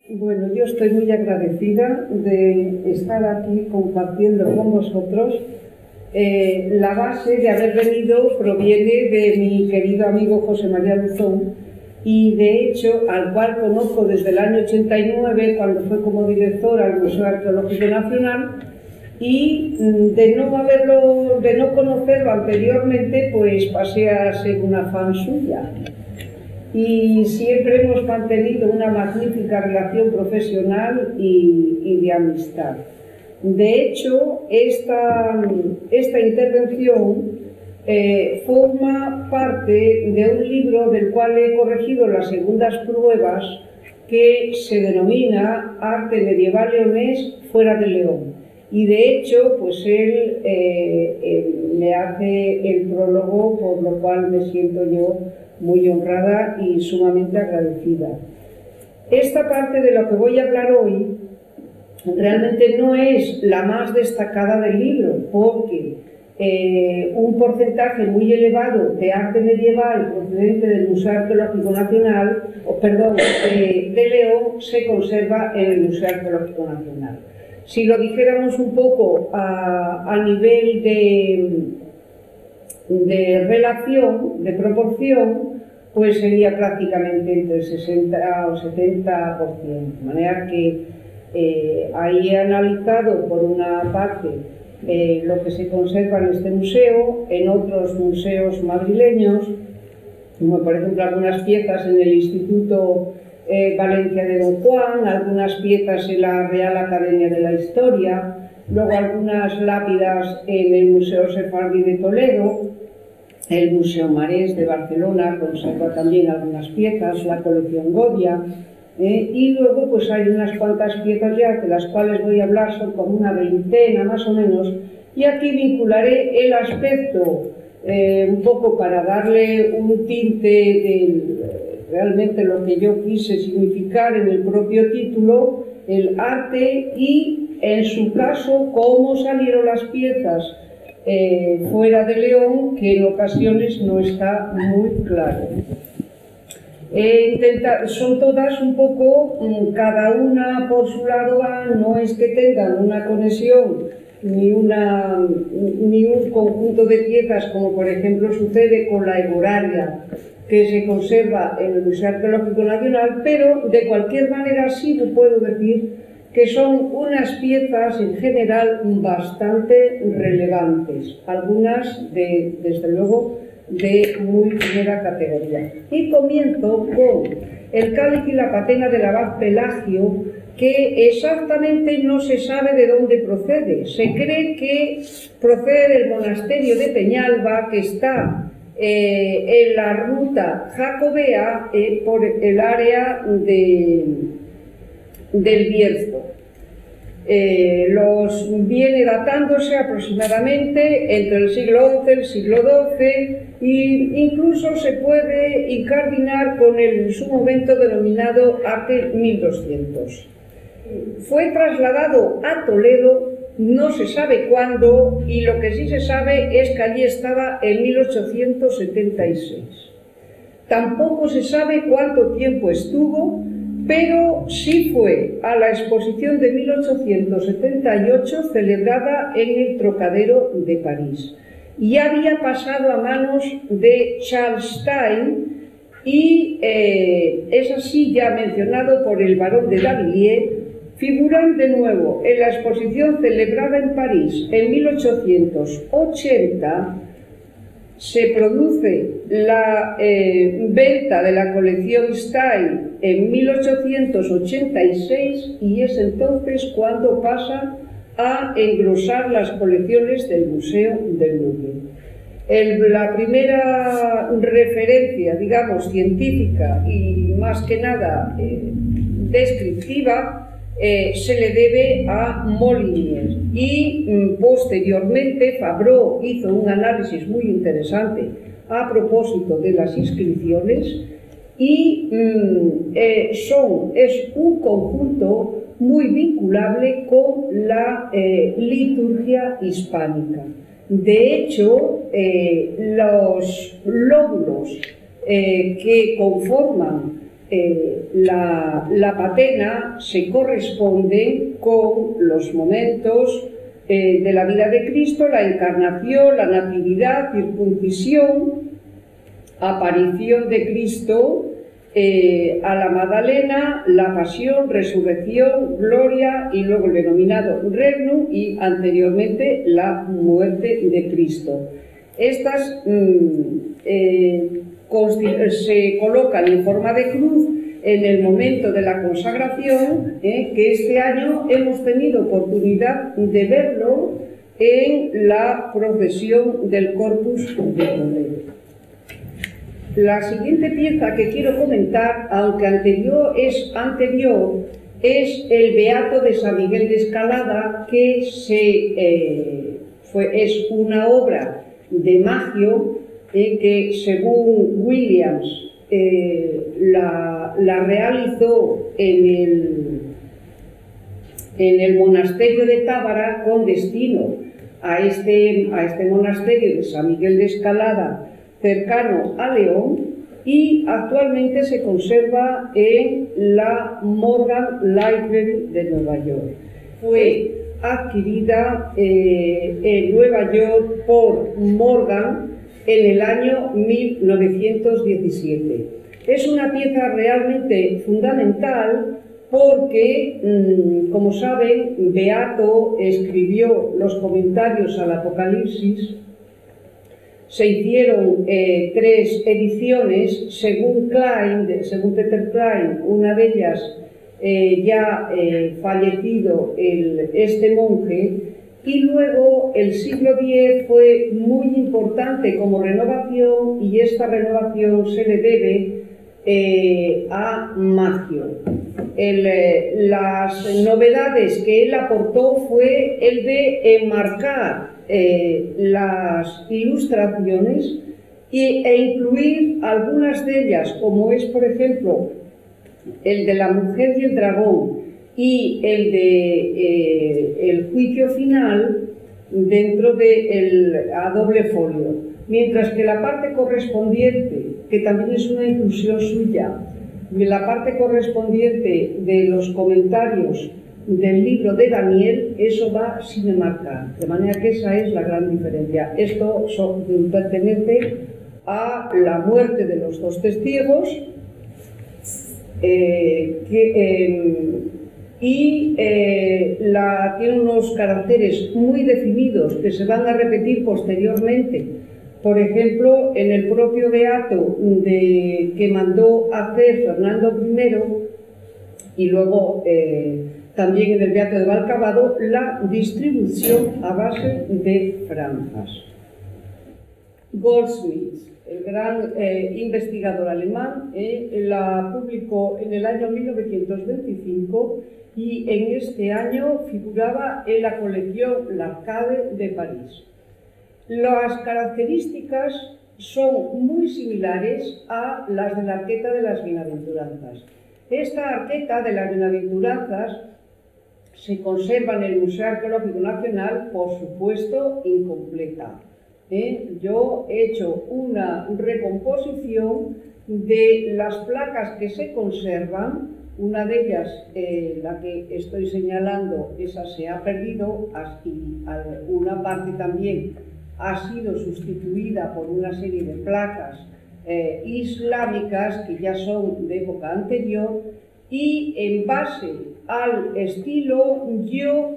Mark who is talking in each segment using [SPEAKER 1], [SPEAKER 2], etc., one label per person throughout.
[SPEAKER 1] Bueno, yo estoy muy agradecida de estar aquí compartiendo con vosotros. La base de haber venido proviene de mi querido amigo José María Luzón y, de hecho, al cual conozco desde el año 89, cuando fue como director al Museo Arqueológico Nacional, y de no conocerlo anteriormente, pues pasé a ser una fan suya. Y siempre hemos mantenido una magnífica relación profesional y de amistad. De hecho, esta intervención forma parte de un libro del cual he corregido las segundas pruebas, que se denomina Arte Medieval Leonés fuera de León. Y de hecho, pues él me hace el prólogo, por lo cual me siento yo muy honrada y sumamente agradecida. Esta parte de lo que voy a hablar hoy realmente no es la más destacada del libro, porque un porcentaje muy elevado de arte medieval procedente del Museo Arqueológico Nacional, de León, se conserva en el Museo Arqueológico Nacional. Si lo dijéramos un poco a nivel de relación, de proporción, pues sería prácticamente entre 60 o 70%. De manera que ahí he analizado, por una parte, lo que se conserva en este museo, en otros museos madrileños, como por ejemplo algunas piezas en el Instituto Valencia de Don Juan, algunas piezas en la Real Academia de la Historia, luego algunas lápidas en el Museo Sefardí de Toledo, el Museo Marés de Barcelona conserva también algunas piezas, la colección Goya, y luego pues hay unas cuantas piezas ya, de las cuales voy a hablar, son como una veintena más o menos, y aquí vincularé el aspecto, un poco para darle un tinte de realmente lo que yo quise significar en el propio título, el arte y, en su caso, cómo salieron las piezas fuera de León, que en ocasiones no está muy claro. Son todas un poco, cada una por su lado va, no es que tengan una conexión ni un conjunto de piezas, como por ejemplo sucede con la Hegoraria, que se conserva en el Museo Arqueológico Nacional, pero de cualquier manera sí puedo decir que son unas piezas en general bastante relevantes, algunas desde luego de muy primera categoría. Y comienzo con el cáliz y la patena del abad Pelagio, que exactamente no se sabe de dónde procede. Se cree que procede del monasterio de Peñalba, que está en la ruta jacobea por el área del Bierzo. Los viene datándose aproximadamente entre el siglo XI y el siglo XII, e incluso se puede incardinar con el en su momento denominado arte 1200. Fue trasladado a Toledo, no se sabe cuándo, y lo que sí se sabe es que allí estaba en 1876. Tampoco se sabe cuánto tiempo estuvo, pero sí fue a la exposición de 1878 celebrada en el Trocadero de París. Y había pasado a manos de Charles Stein y es así ya mencionado por el barón de Lavilliers. Figuran de nuevo en la exposición celebrada en París en 1880. Se produce la venta de la colección Stein en 1886 y es entonces cuando pasa a engrosar las colecciones del Museo del Louvre. La primera referencia, digamos, científica y más que nada descriptiva se le debe a Molinier, y posteriormente Fabró hizo un análisis muy interesante a propósito de las inscripciones, y es un conjunto muy vinculable con la liturgia hispánica. De hecho, los lóbulos que conforman la patena se corresponde con los momentos de la vida de Cristo, la encarnación, la natividad, circuncisión, aparición de Cristo a la Magdalena, la pasión, resurrección, gloria y luego el denominado regnum y anteriormente la muerte de Cristo. Estas se colocan en forma de cruz en el momento de la consagración, que este año hemos tenido oportunidad de verlo en la procesión del Corpus de Toledo. La siguiente pieza que quiero comentar, aunque anterior, es el Beato de San Miguel de Escalada, que es una obra de Maggio que, según Williams, la realizó en el monasterio de Tábara con destino a este monasterio de San Miguel de Escalada, cercano a León, y actualmente se conserva en la Morgan Library de Nueva York. Fue adquirida en Nueva York por Morgan en el año 1917. Es una pieza realmente fundamental porque, como saben, Beato escribió los comentarios al Apocalipsis. Se hicieron 3 ediciones, según Peter Klein, una de ellas ya fallecido este monje, y luego el siglo X fue muy importante como renovación, y esta renovación se le debe a Maggio. Las novedades que él aportó fue el de enmarcar las ilustraciones e incluir algunas de ellas, como es, por ejemplo, el de la mujer y el dragón y el de el juicio final, dentro de a doble folio, mientras que la parte correspondiente, que también es una inclusión suya, la parte correspondiente de los comentarios del libro de Daniel, eso va sin enmarcar, de manera que esa es la gran diferencia. Esto pertenece a la muerte de los 2 testigos, tiene unos caracteres muy definidos que se van a repetir posteriormente. Por ejemplo, en el propio Beato que mandó hacer Fernando I, y luego también en el Beato de Valcavado, la distribución a base de franjas. Goldsmith, el gran investigador alemán, la publicó en el año 1925 y en este año figuraba en la colección L'Arcade de París. Las características son muy similares a las de la arqueta de las bienaventuranzas. Esta arqueta de las bienaventuranzas se conserva en el Museo Arqueológico Nacional, por supuesto, incompleta. Yo he hecho una recomposición de las placas que se conservan. Una de ellas, la que estoy señalando, esa se ha perdido, y una parte también ha sido sustituida por una serie de placas islámicas que ya son de época anterior, y en base al estilo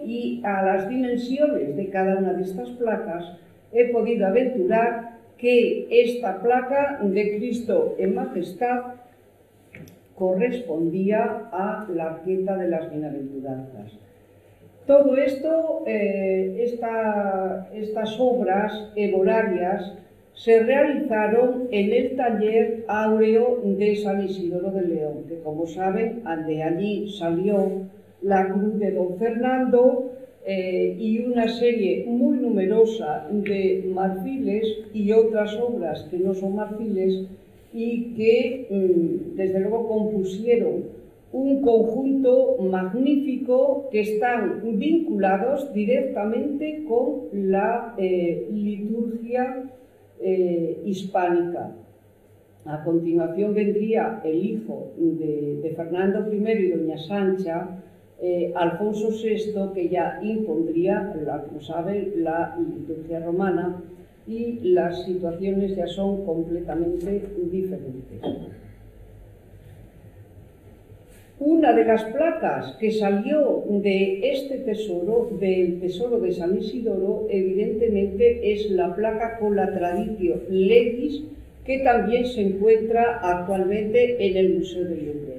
[SPEAKER 1] y a las dimensiones de cada una de estas placas he podido aventurar que esta placa de Cristo en majestad correspondía a la arqueta de las bienaventuranzas. Todo esto, estas obras eborarias se realizaron en el taller áureo de San Isidoro de León, que, como saben, de allí salió la cruz de Don Fernando y una serie muy numerosa de marfiles y otras obras que no son marfiles, y que desde luego compusieron un conjunto magnífico que están vinculados directamente con la liturgia hispánica. A continuación vendría el hijo de Fernando I y doña Sancha, Alfonso VI, que ya impondría, como saben, la liturgia romana, y las situaciones ya son completamente diferentes. Una de las placas que salió de este tesoro, del tesoro de San Isidoro, evidentemente es la placa con la Traditio Legis, que también se encuentra actualmente en el Museo del Louvre.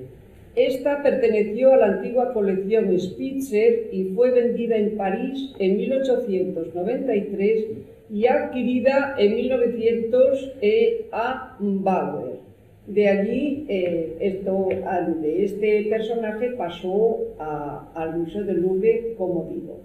[SPEAKER 1] Esta perteneció a la antigua colección Spitzer y fue vendida en París en 1893 y adquirida en 1900 a Bauer. De allí, este personaje pasó al Museo del Louvre, como digo.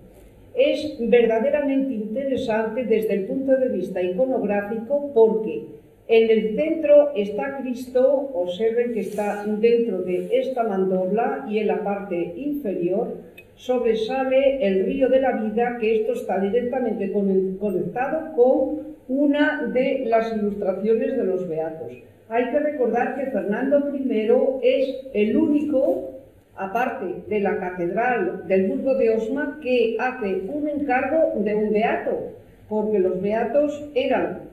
[SPEAKER 1] Es verdaderamente interesante desde el punto de vista iconográfico porque en el centro está Cristo, observen que está dentro de esta mandorla, y en la parte inferior sobresale el río de la vida, que esto está directamente conectado con una de las ilustraciones de los Beatos. Hay que recordar que Fernando I es el único, aparte de la catedral del Burgo de Osma, que hace un encargo de un beato, porque los beatos eran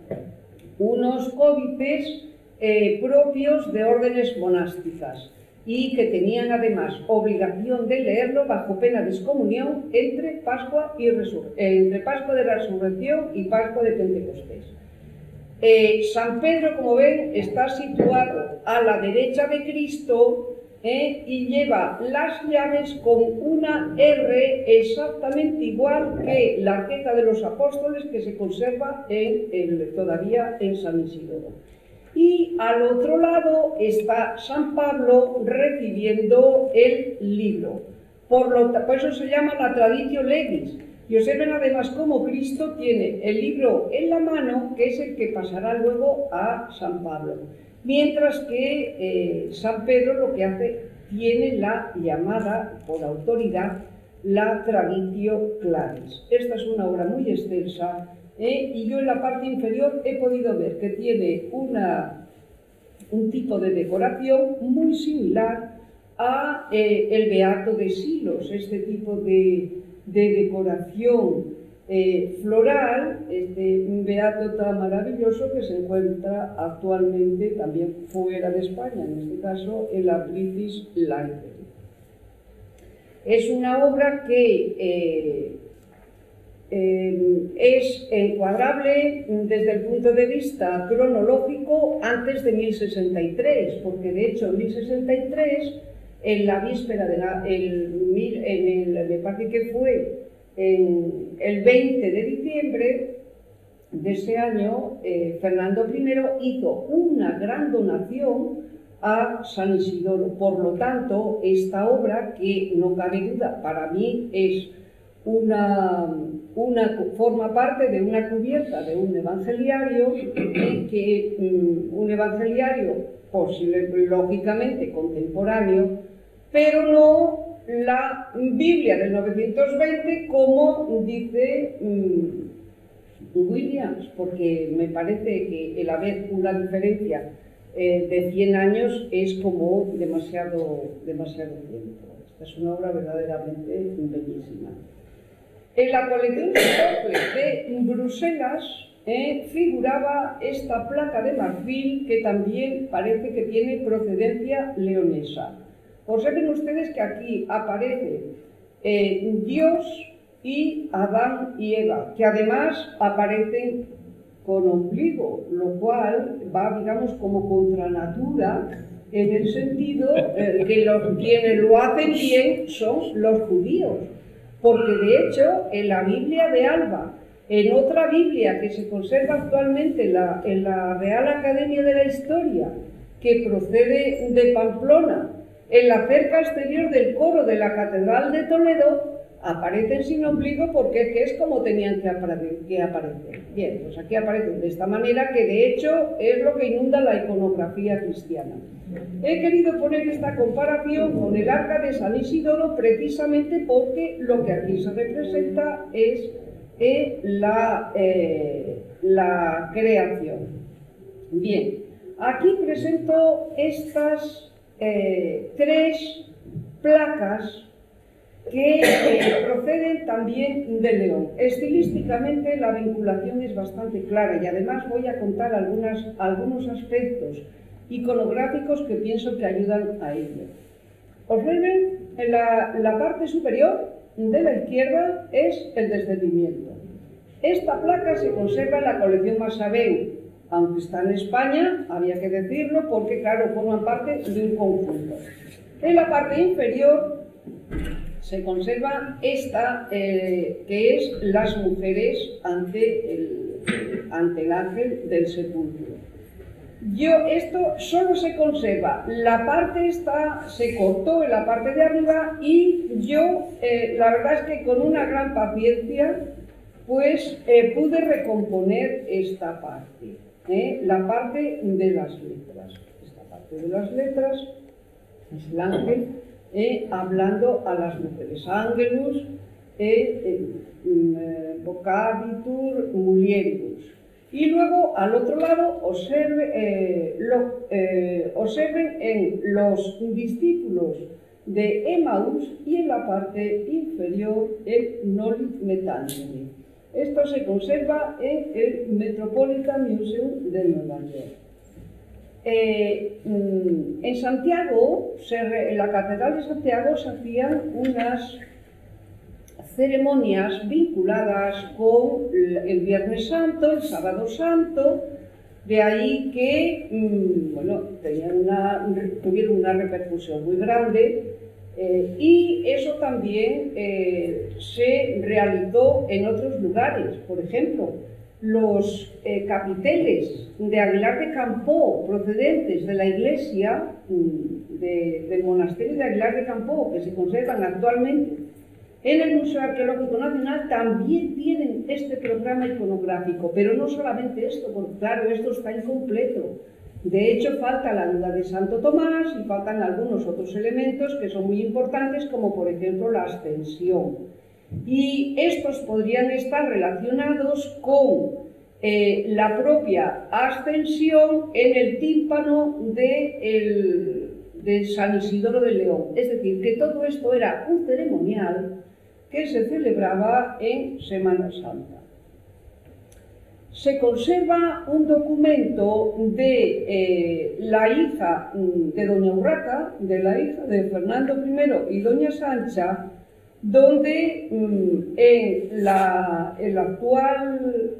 [SPEAKER 1] unos códices propios de órdenes monásticas y que tenían además obligación de leerlo bajo pena de excomunión entre Pascua de la Resurrección y Pascua de Pentecostés. San Pedro, como ven, está situado a la derecha de Cristo y lleva las llaves con una R exactamente igual que la arqueta de los apóstoles que se conserva todavía en San Isidoro. Y al otro lado está San Pablo recibiendo el libro. Por eso se llama la Traditio Legis. Y observen además cómo Cristo tiene el libro en la mano, que es el que pasará luego a San Pablo. Mientras que San Pedro lo que hace, tiene la llamada por autoridad la Traditio Claris. Esta es una obra muy extensa y yo en la parte inferior he podido ver que tiene un tipo de decoración muy similar a el Beato de Silos, este tipo de decoración floral, un beato tan maravilloso que se encuentra actualmente también fuera de España, en este caso en la British Library. Es una obra que es encuadrable desde el punto de vista cronológico antes de 1063, porque de hecho en 1063, en la víspera me parece que fue el 20 de diciembre de ese año, Fernando I hizo una gran donación a San Isidoro. Por lo tanto, esta obra, que no cabe duda, para mí es forma parte de una cubierta de un evangeliario, un evangeliario lógicamente contemporáneo, pero no la Biblia del 920 como dice Williams, porque me parece que el haber una diferencia de 100 años es como demasiado tiempo. Esta es una obra verdaderamente bellísima. En la colección de Bruselas figuraba esta placa de marfil que también parece que tiene procedencia leonesa. Observen ustedes que aquí aparece Dios y Adán y Eva, que además aparecen con ombligo, lo cual va, digamos, como contra natura, en el sentido que quienes lo hacen bien son los judíos, porque de hecho en la Biblia de Alba, en otra Biblia que se conserva actualmente en la Real Academia de la Historia, que procede de Pamplona, en la cerca exterior del coro de la Catedral de Toledo, aparecen sin ombligo porque es como tenían que aparecer. Bien, pues aquí aparecen de esta manera, que de hecho es lo que inunda la iconografía cristiana. He querido poner esta comparación con el Arca de San Isidoro precisamente porque lo que aquí se representa es la creación. Bien, Aquí presento estas tres placas que proceden también de León. Estilísticamente la vinculación es bastante clara y además voy a contar algunos aspectos iconográficos que pienso que ayudan a ello. Observen, en la parte superior de la izquierda es el descendimiento. Esta placa se conserva en la colección Masaveu, aunque está en España, había que decirlo, porque claro, forman parte de un conjunto. En la parte inferior se conserva esta, que es las mujeres ante el ángel del sepulcro. Esto solo se conserva, la parte esta se cortó en la parte de arriba y yo, la verdad es que con una gran paciencia, pues pude recomponer esta parte, la parte de las letras. Esta parte de las letras es el ángel hablando a las mujeres. Angelus vocabitur mulieribus. Y luego, al otro lado, observen en los discípulos de Emaús y en la parte inferior el Noli Me Tangere. Esto se conserva en el Metropolitan Museum de Nueva York. En Santiago, en la Catedral de Santiago, se hacían unas ceremonias vinculadas con el Viernes Santo, el Sábado Santo, de ahí que bueno, tuvieron una repercusión muy grande y eso también se realizó en otros lugares. Por ejemplo, los capiteles de Aguilar de Campoo, procedentes de la iglesia del monasterio de Aguilar de Campoo, que se conservan actualmente en el Museo Arqueológico Nacional, también tienen este programa iconográfico, pero no solamente esto, porque claro, esto está incompleto. De hecho, falta la duda de Santo Tomás y faltan algunos otros elementos que son muy importantes, como por ejemplo la ascensión. Y estos podrían estar relacionados con la propia ascensión en el tímpano de San Isidoro de León. Es decir, que todo esto era un ceremonial que se celebraba en Semana Santa. Se conserva un documento de la hija de doña Urraca, de la hija de Fernando I y doña Sancha, donde en el actual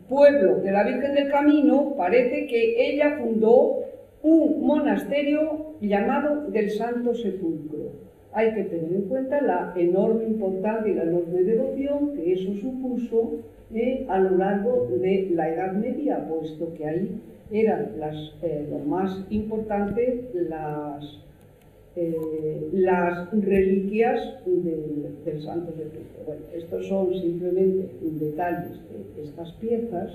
[SPEAKER 1] pueblo de la Virgen del Camino parece que ella fundó un monasterio llamado del Santo Sepulcro. Hay que tener en cuenta la enorme importancia y la enorme devoción que eso supuso a lo largo de la Edad Media, puesto que ahí eran lo más importante las reliquias del Santo Sepulcro. Bueno, estos son simplemente detalles de estas piezas.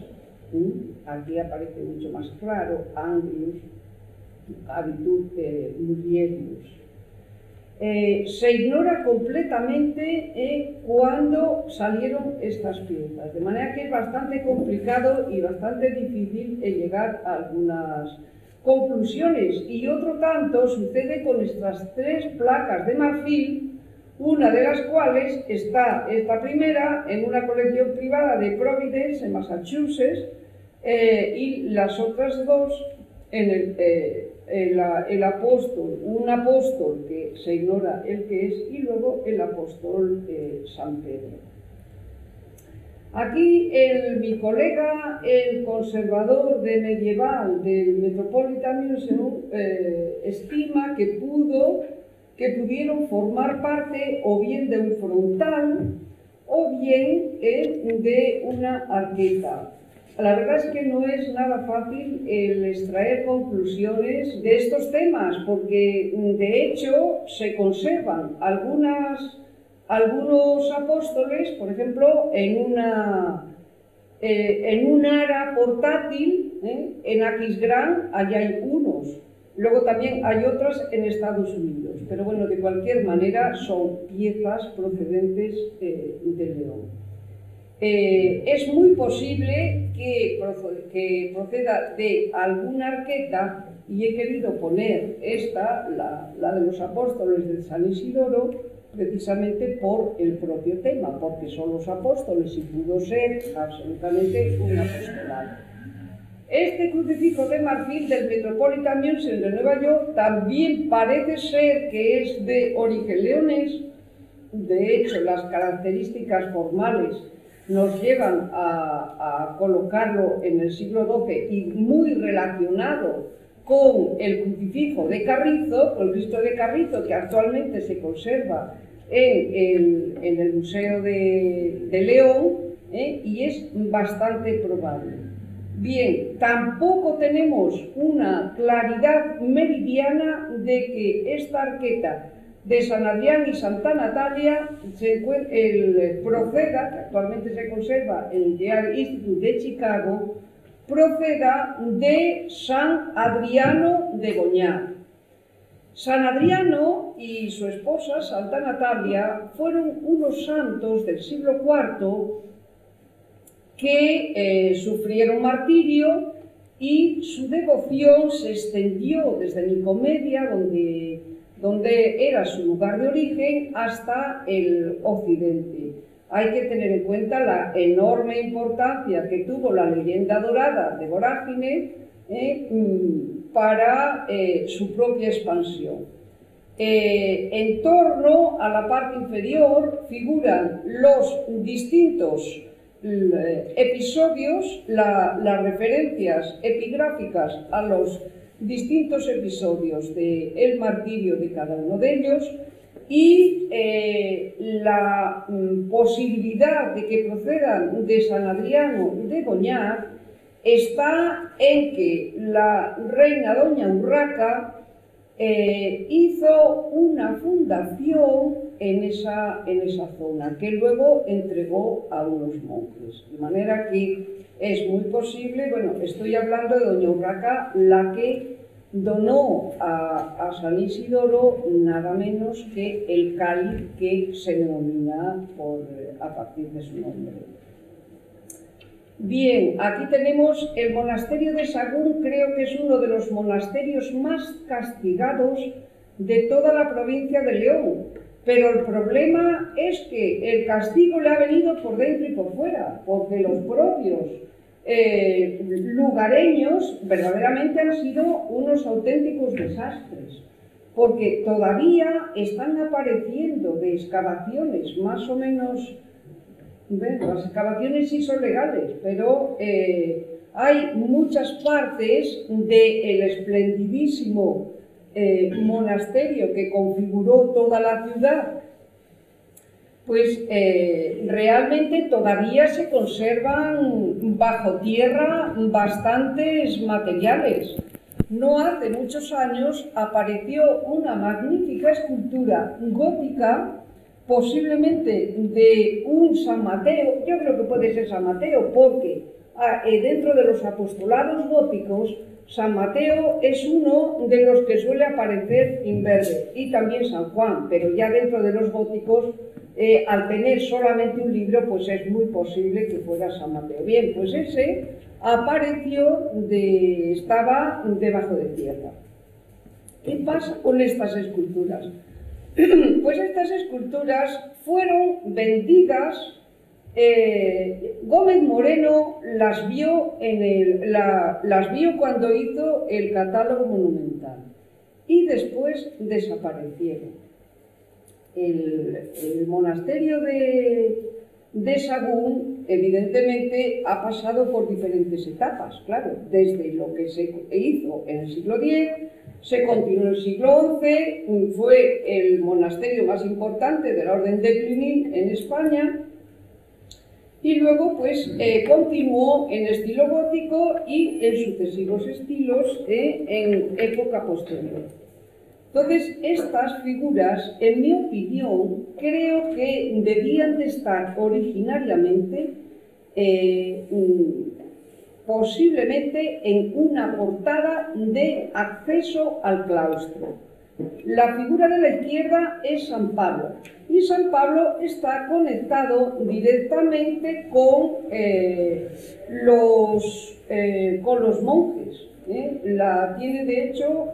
[SPEAKER 1] Aquí aparece mucho más claro Angelus Vocabitur Mulieribus. Se ignora completamente cuándo salieron estas piezas, de manera que es bastante complicado y bastante difícil llegar a algunas conclusiones. Y otro tanto sucede con estas tres placas de marfil, una de las cuales está, esta primera, en una colección privada de Providence, en Massachusetts, y las otras dos en el apóstol, un apóstol que se ignora el que es, y luego el apóstol San Pedro. Aquí mi colega, el conservador de medieval del Metropolitan Museum, estima que pudieron formar parte o bien de un frontal o bien de una arqueta. La verdad es que no es nada fácil el extraer conclusiones de estos temas, porque de hecho se conservan algunos apóstoles, por ejemplo, en un ara portátil, en Aquisgrán, allá hay unos. Luego también hay otras en Estados Unidos, pero bueno, de cualquier manera son piezas procedentes de León. es muy posible que proceda de alguna arqueta, y he querido poner esta, la de los apóstoles de San Isidoro, precisamente por el propio tema, porque son los apóstoles y pudo ser absolutamente un apostolado. Este crucifijo de marfil del Metropolitan Museum de Nueva York también parece ser que es de origen leonés. De hecho, las características formales nos llevan a colocarlo en el siglo XII y muy relacionado con el crucifijo de Carrizo, con el Cristo de Carrizo, que actualmente se conserva en el Museo de León, y es bastante probable. Bien, tampoco tenemos una claridad meridiana de que esta arqueta de San Adrián y Santa Natalia proceda, que actualmente se conserva en el Yale Institute de Chicago, proceda de San Adriano de Goñar. San Adriano y su esposa, Santa Natalia, fueron unos santos del siglo IV que sufrieron martirio, y su devoción se extendió desde Nicomedia, donde era su lugar de origen, hasta el occidente. Hay que tener en cuenta la enorme importancia que tuvo la leyenda dorada de Vorágine para su propia expansión. En torno a la parte inferior figuran los distintos episodios, las referencias epigráficas a los distintos episodios del martirio de cada uno de ellos, y la posibilidad de que procedan de San Adriano de Goñar está en que la reina Doña Urraca hizo una fundación en esa zona, que luego entregó a unos monjes, de manera que es muy posible, bueno, estoy hablando de Doña Urraca, la que donó a San Isidoro nada menos que el cáliz que se denomina a partir de su nombre. Bien, aquí tenemos el monasterio de Sagún. Creo que es uno de los monasterios más castigados de toda la provincia de León, pero el problema es que el castigo le ha venido por dentro y por fuera, porque los propios lugareños verdaderamente han sido unos auténticos desastres, porque todavía están apareciendo de excavaciones más o menos. Bueno, las excavaciones sí son legales, pero hay muchas partes del esplendidísimo monasterio que configuró toda la ciudad, pues realmente todavía se conservan bajo tierra bastantes materiales. No hace muchos años apareció una magnífica escultura gótica, posiblemente de un San Mateo. Yo creo que puede ser San Mateo, porque dentro de los apostolados góticos, San Mateo es uno de los que suele aparecer en verde, y también San Juan, pero ya dentro de los góticos, al tener solamente un libro, pues es muy posible que fuera San Mateo. Bien, pues ese apareció, estaba debajo de tierra. ¿Qué pasa con estas esculturas? Pues estas esculturas fueron vendidas. Gómez Moreno las vio cuando hizo el catálogo monumental, y después desaparecieron. El monasterio de Sagún evidentemente ha pasado por diferentes etapas, claro, desde lo que se hizo en el siglo X, se continuó en el siglo XI, fue el monasterio más importante de la Orden de Cluny en España, y luego pues continuó en estilo gótico y en sucesivos estilos en época posterior. Entonces, estas figuras, en mi opinión, creo que debían de estar originariamente posiblemente en una portada de acceso al claustro. La figura de la izquierda es San Pablo, y San Pablo está conectado directamente con los monjes. Tiene de hecho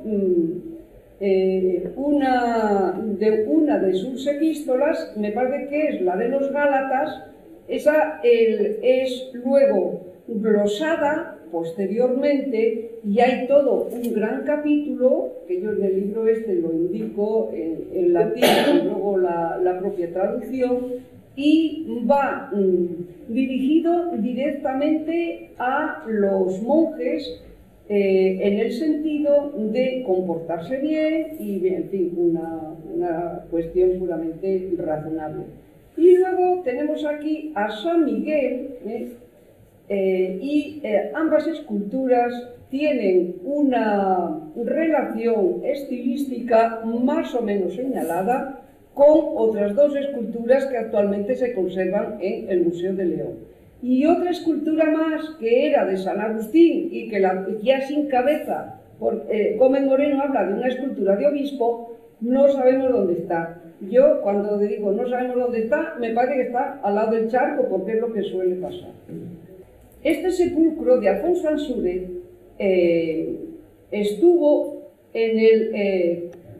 [SPEAKER 1] una de sus epístolas, me parece que es la de los Gálatas. Esa es luego glosada posteriormente, y hay todo un gran capítulo que yo en el libro este lo indico en latín y luego la propia traducción, y va dirigido directamente a los monjes en el sentido de comportarse bien y, en fin, una cuestión puramente razonable. Y luego tenemos aquí a San Miguel, ambas esculturas tienen una relación estilística más o menos señalada con otras dos esculturas que actualmente se conservan en el Museo de León. Y otra escultura más, que era de San Agustín y que ya sin cabeza, Gómez Moreno habla de una escultura de obispo, no sabemos dónde está. Yo, cuando digo no sabemos dónde está, me parece que está al lado del charco, porque es lo que suele pasar. Este sepulcro de Alfonso Ansúrez estuvo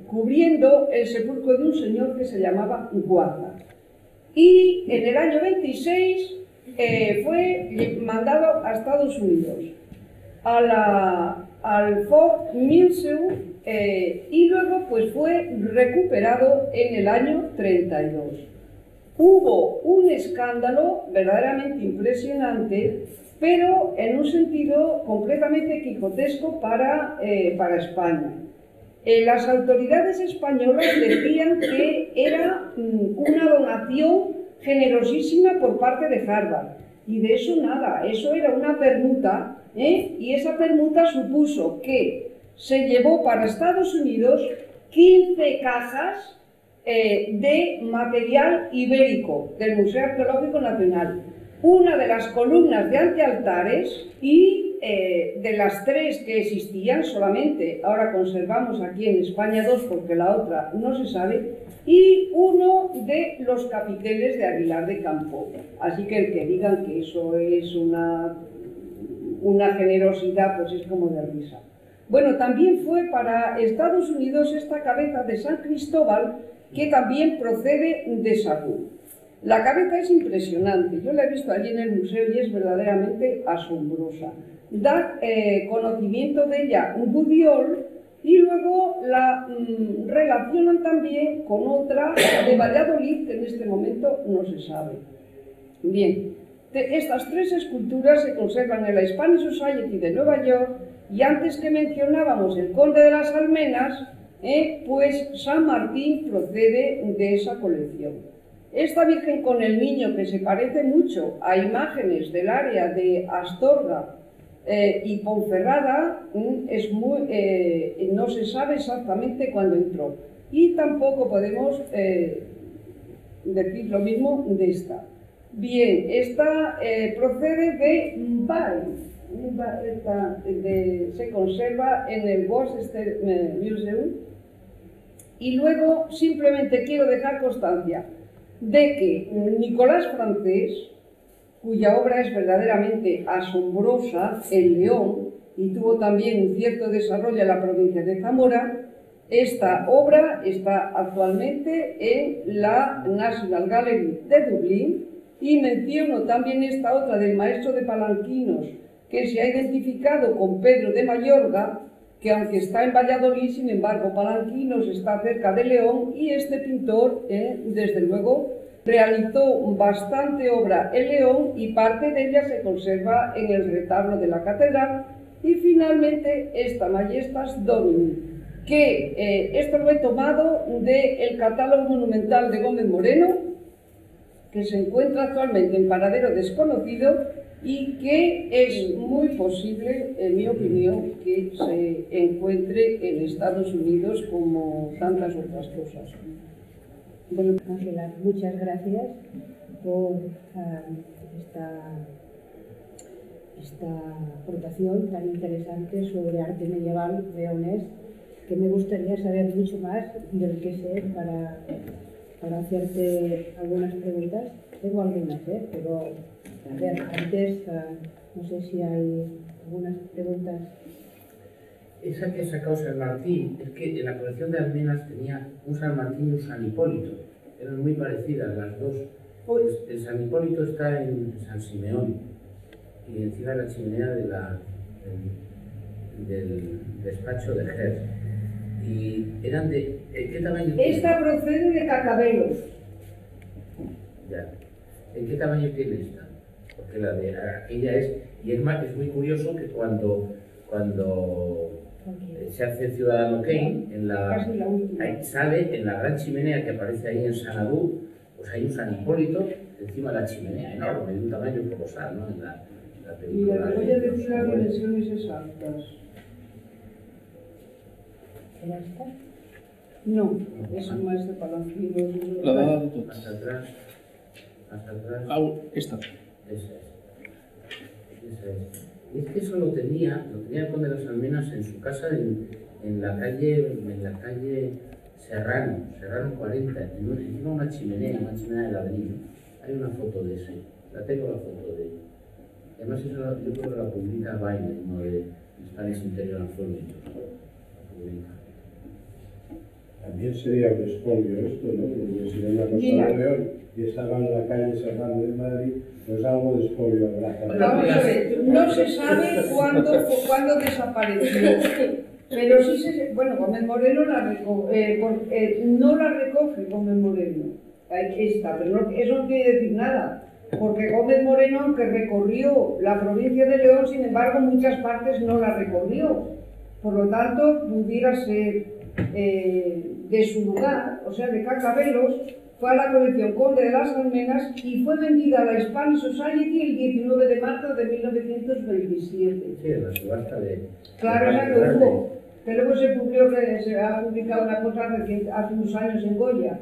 [SPEAKER 1] cubriendo el sepulcro de un señor que se llamaba Guarda. Y en el año 26 fue mandado a Estados Unidos, al Folk Museum, y luego pues fue recuperado en el año 32. Hubo un escándalo verdaderamente impresionante, pero en un sentido completamente quijotesco para España. Las autoridades españolas decían que era una donación generosísima por parte de Harvard, y de eso nada, eso era una permuta, y esa permuta supuso que se llevó para Estados Unidos 15 cajas de material ibérico del Museo Arqueológico Nacional, una de las columnas de antealtares, y de las 3 que existían solamente, ahora conservamos aquí en España 2 porque la otra no se sabe, y uno de los capiteles de Aguilar de Campo. Así que el que digan que eso es una generosidad, pues es como de risa. Bueno, también fue para Estados Unidos esta cabeza de San Cristóbal, que también procede de Sagún. La cabeza es impresionante, yo la he visto allí en el museo y es verdaderamente asombrosa. Da conocimiento de ella un Budiol, y luego la relacionan también con otra de Valladolid, que en este momento no se sabe. Bien, estas 3 esculturas se conservan en la Spanish Society de Nueva York, y antes que mencionábamos el Conde de las Almenas, pues San Martín procede de esa colección. Esta Virgen con el Niño, que se parece mucho a imágenes del área de Astorga y Ponferrada, no se sabe exactamente cuándo entró. Y tampoco podemos decir lo mismo de esta. Bien, esta procede de Bari. Se conserva en el Worcester Museum. Y luego simplemente quiero dejar constancia de que Nicolás Francés, cuya obra es verdaderamente asombrosa en León y tuvo también un cierto desarrollo en la provincia de Zamora, esta obra está actualmente en la National Gallery de Dublín. Y menciono también esta otra del maestro de Palanquinos, que se ha identificado con Pedro de Mayorga, que aunque está en Valladolid, sin embargo, Palanquinos está cerca de León, y este pintor, desde luego, realizó bastante obra en León, y parte de ella se conserva en el retablo de la catedral. Y finalmente esta Majestas Domini, que esto lo he tomado del catálogo monumental de Gómez Moreno, que se encuentra actualmente en paradero desconocido, y que es muy posible, en mi opinión, que se encuentre en Estados Unidos como tantas otras cosas.
[SPEAKER 2] Bueno, Ángela, muchas gracias por esta aportación tan interesante sobre arte medieval leonés, que me gustaría saber mucho más del que sé para hacerte algunas preguntas. Tengo algunas, pero a ver, antes no sé si hay algunas preguntas.
[SPEAKER 3] Esa que sacó San Martín, es que en la colección de almenas tenía un San Martín y un San Hipólito. Eran muy parecidas las dos. Pues el San Hipólito está en San Simeón y encima de la chimenea del despacho de Ger. Y eran de... ¿En qué tamaño tiene?
[SPEAKER 1] Esta procede de Cacabelos.
[SPEAKER 3] Ya. ¿En qué tamaño tiene esta? Porque la de aquella es... Y es más, es muy curioso que cuando se hace Ciudadano Kane, ahí sale en la gran chimenea que aparece ahí en Sanadú, pues hay un San Hipólito encima de la chimenea, enorme, de un tamaño colosal, ¿no? En la
[SPEAKER 1] Y
[SPEAKER 3] película.
[SPEAKER 1] le voy a decir las dimensiones exactas.
[SPEAKER 2] ¿Era esta?
[SPEAKER 1] No, es más de Palancino.
[SPEAKER 4] La dada de tots.
[SPEAKER 3] Hasta atrás. Hasta atrás.
[SPEAKER 4] Esta.
[SPEAKER 3] Esa es. Y es que eso lo tenía el conde de las Almenas en su casa en la calle Serrano 40, encima una chimenea de ladrillo. Hay una foto de eso, la tengo la foto de ella. Además eso yo creo que la publica Baile, uno de Spanish Interior and Furniture. La publica.
[SPEAKER 5] También sería un expolio esto, ¿no? Porque si ven la Costa de León y estaba en la calle Serrano de Madrid, pues algo de expolio habrá.
[SPEAKER 1] Vamos a ver, no se sabe cuándo desapareció, pero sí bueno, Gómez Moreno no la recoge Gómez Moreno, esta, pero eso no quiere decir nada, porque Gómez Moreno, aunque recorrió la provincia de León, sin embargo, muchas partes no la recorrió, por lo tanto, pudiera ser de su lugar, o sea, de Cacabelos, fue a la colección Conde de las Almenas y fue vendida a la Spanish Society el 19 de marzo de 1927.
[SPEAKER 3] Sí, en la subasta de...
[SPEAKER 1] Claro, esa que hubo. Que luego se ha publicado una cosa reciente, hace unos años en Goya,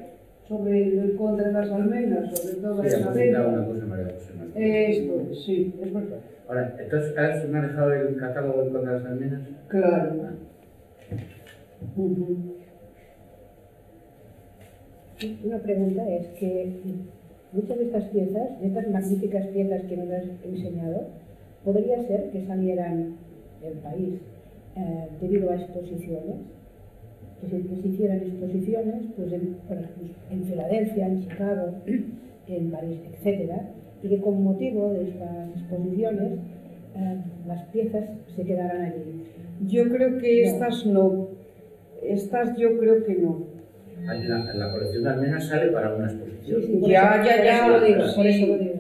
[SPEAKER 1] sobre el Conde de las Almenas, sobre toda esa venta.
[SPEAKER 3] una cosa, María José Martín.
[SPEAKER 1] Esto, sí, es verdad.
[SPEAKER 3] Ahora, entonces, ¿has manejado el catálogo del Conde de las Almenas?
[SPEAKER 1] Claro.
[SPEAKER 2] Una pregunta es que muchas de estas piezas, de estas magníficas piezas que nos has enseñado, podría ser que salieran del país debido a exposiciones, que se hicieran exposiciones pues en Filadelfia, en Chicago, en París, etc. Y que con motivo de estas exposiciones las piezas se quedaran allí.
[SPEAKER 1] Yo creo que estas no. Estas yo creo que no.
[SPEAKER 3] En la colección de Almenas sale para una exposición.
[SPEAKER 2] Sí, por
[SPEAKER 1] Ya,
[SPEAKER 2] eso lo digo,
[SPEAKER 1] sí.
[SPEAKER 2] por eso lo digo.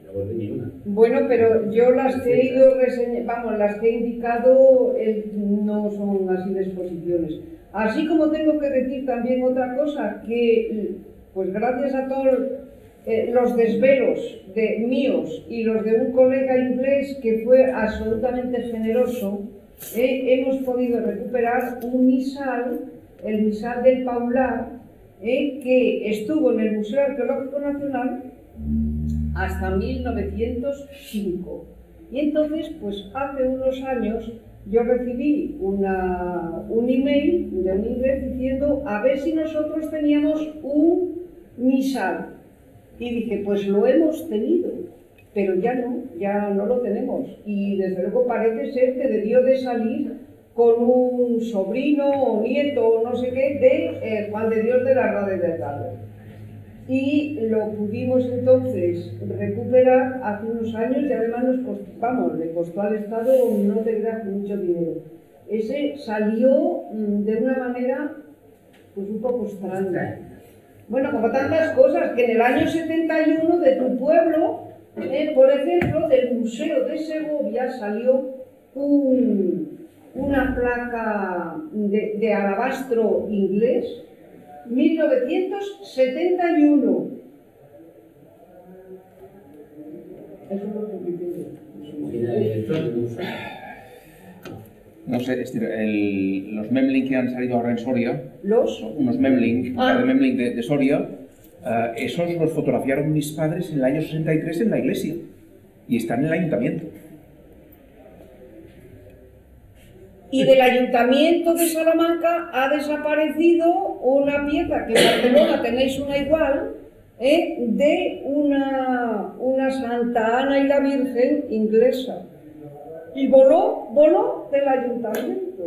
[SPEAKER 3] No volví ni una.
[SPEAKER 1] Bueno, pero yo las que he ido reseñando, las que he indicado no son así de exposiciones. Así como tengo que decir también otra cosa, que pues gracias a todos los desvelos míos y los de un colega inglés que fue absolutamente generoso, hemos podido recuperar un misal, el misal del Paular, que estuvo en el Museo Arqueológico Nacional hasta 1905. Y entonces, pues hace unos años, yo recibí un email de un inglés diciendo a ver si nosotros teníamos un misal. Y dije, pues lo hemos tenido, pero ya no lo tenemos. Y desde luego parece ser que debió de salir con un sobrino o nieto o no sé qué de Juan de Dios de la Rade del Gallo. Y lo pudimos entonces recuperar hace unos años y además le costó al Estado, no te creas, mucho dinero. Ese salió de una manera pues un poco extraña. Bueno, como tantas cosas, que en el año 71 de tu pueblo, por ejemplo, del Museo de Segovia salió una placa de alabastro inglés, 1971. Eso es lo que me pide.
[SPEAKER 3] ¿Y el director del museo?
[SPEAKER 4] No sé, los Memling que han salido ahora en Soria, unos Memling, de Memling de Soria, esos los fotografiaron mis padres en el año 63 en la iglesia y están en el ayuntamiento.
[SPEAKER 1] Y del Ayuntamiento de Salamanca ha desaparecido una pieza, que en Barcelona tenéis una igual, de una Santa Ana y la Virgen inglesa. Y voló del Ayuntamiento.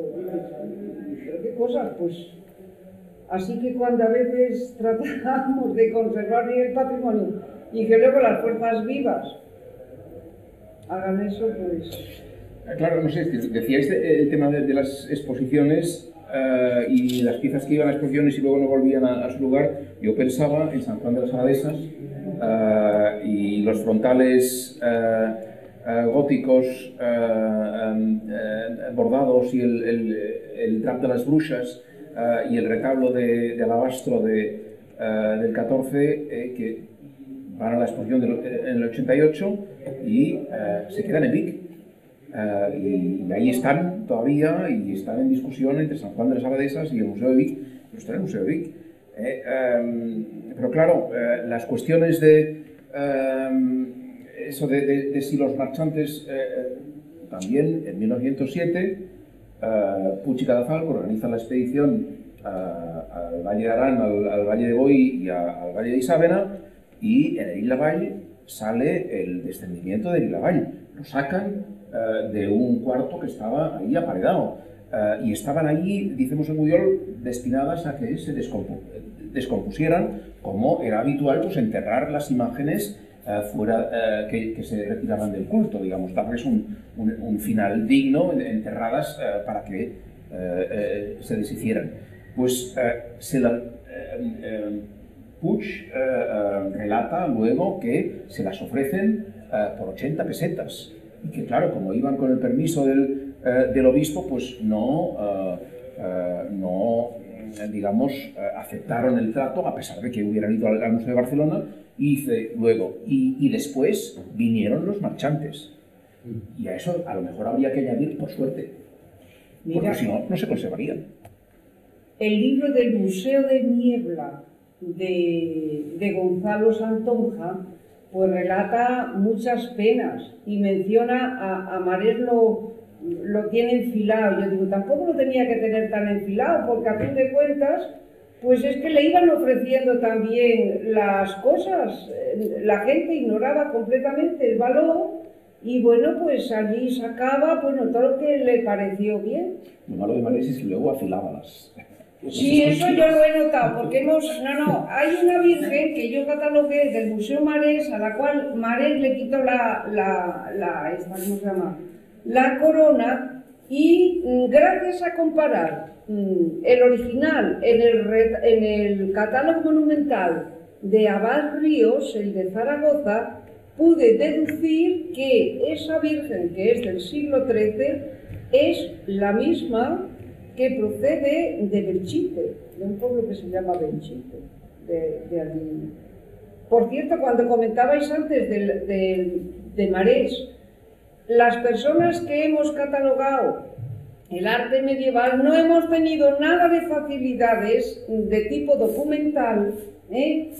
[SPEAKER 1] Pero qué cosas, pues. Así que cuando a veces tratamos de conservar el patrimonio y que luego las fuerzas vivas hagan eso, pues...
[SPEAKER 4] Claro, no sé, decíais el tema de las exposiciones y las piezas que iban a exposiciones y luego no volvían a su lugar. Yo pensaba en San Juan de las Abadesas y los frontales góticos bordados y el drap de las brujas y el retablo de alabastro del 14 que van a la exposición en el 88 y se quedan en Vic. Y ahí están todavía y están en discusión entre San Juan de las Abadesas y el Museo de Vic, pero está en el Museo de Vic. Pero claro, las cuestiones de eso de si los marchantes también en 1907 Puig y Cadafalch organizan la expedición al Valle de Arán, al Valle de Boí y al Valle de Isàvena, y en el Isla sale el descendimiento del Isla. Lo sacan de un cuarto que estaba ahí aparedado y estaban allí, dice José Pujol, destinadas a que se descompusieran, como era habitual, pues enterrar las imágenes fuera que se retiraban del culto, digamos, darles un final digno, enterradas para que se deshicieran. Pues Puig relata luego que se las ofrecen por 80 pesetas y que, claro, como iban con el permiso del obispo, pues no digamos, aceptaron el trato, a pesar de que hubieran ido al Museo de Barcelona. Y dice luego, y después vinieron los marchantes. Y a eso a lo mejor habría que añadir, por suerte, porque si no, no se conservarían.
[SPEAKER 1] El libro del Museo de Niebla de Gonzalo Santonja pues relata muchas penas y menciona a Marés lo tiene enfilado. Yo digo, tampoco lo tenía que tener tan enfilado, porque a fin de cuentas pues es que le iban ofreciendo también las cosas, la gente ignoraba completamente el valor y bueno, pues allí sacaba todo lo que le pareció bien.
[SPEAKER 4] Lo malo de Marés es que luego afilaba las...
[SPEAKER 1] Sí, eso yo lo he notado, porque hay una virgen que yo catalogué del Museo Marés, a la cual Marés le quitó ¿cómo se llama?, la corona, y gracias a comparar el original en el catálogo monumental de Abad Ríos, el de Zaragoza, pude deducir que esa virgen, que es del siglo XIII, es la misma que procede de Belchite, de un pueblo que se llama Belchite, de allí. Por cierto, cuando comentabais antes de Marés, las personas que hemos catalogado el arte medieval no hemos tenido nada de facilidades de tipo documental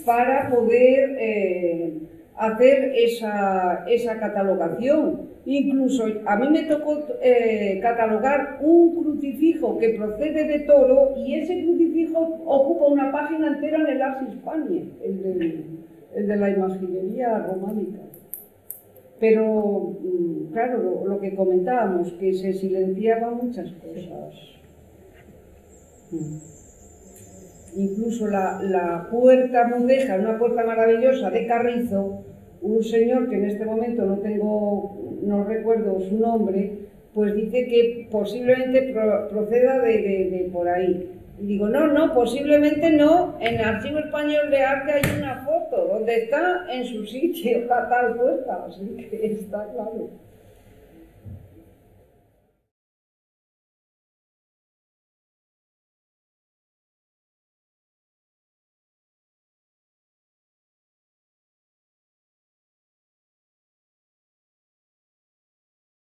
[SPEAKER 1] para poder hacer esa catalogación. Incluso a mí me tocó catalogar un crucifijo que procede de Toro, y ese crucifijo ocupa una página entera en el Ars Hispaniae, el de la imaginería románica. Pero, claro, lo que comentábamos, que se silenciaban muchas cosas. Incluso la puerta mudéjar, una puerta maravillosa de Carrizo, un señor que en este momento no recuerdo su nombre, pues dice que posiblemente proceda de por ahí. Y digo, no, posiblemente no. En el Archivo Español de Arte hay una foto donde está en su sitio la tal puerta, así que está claro.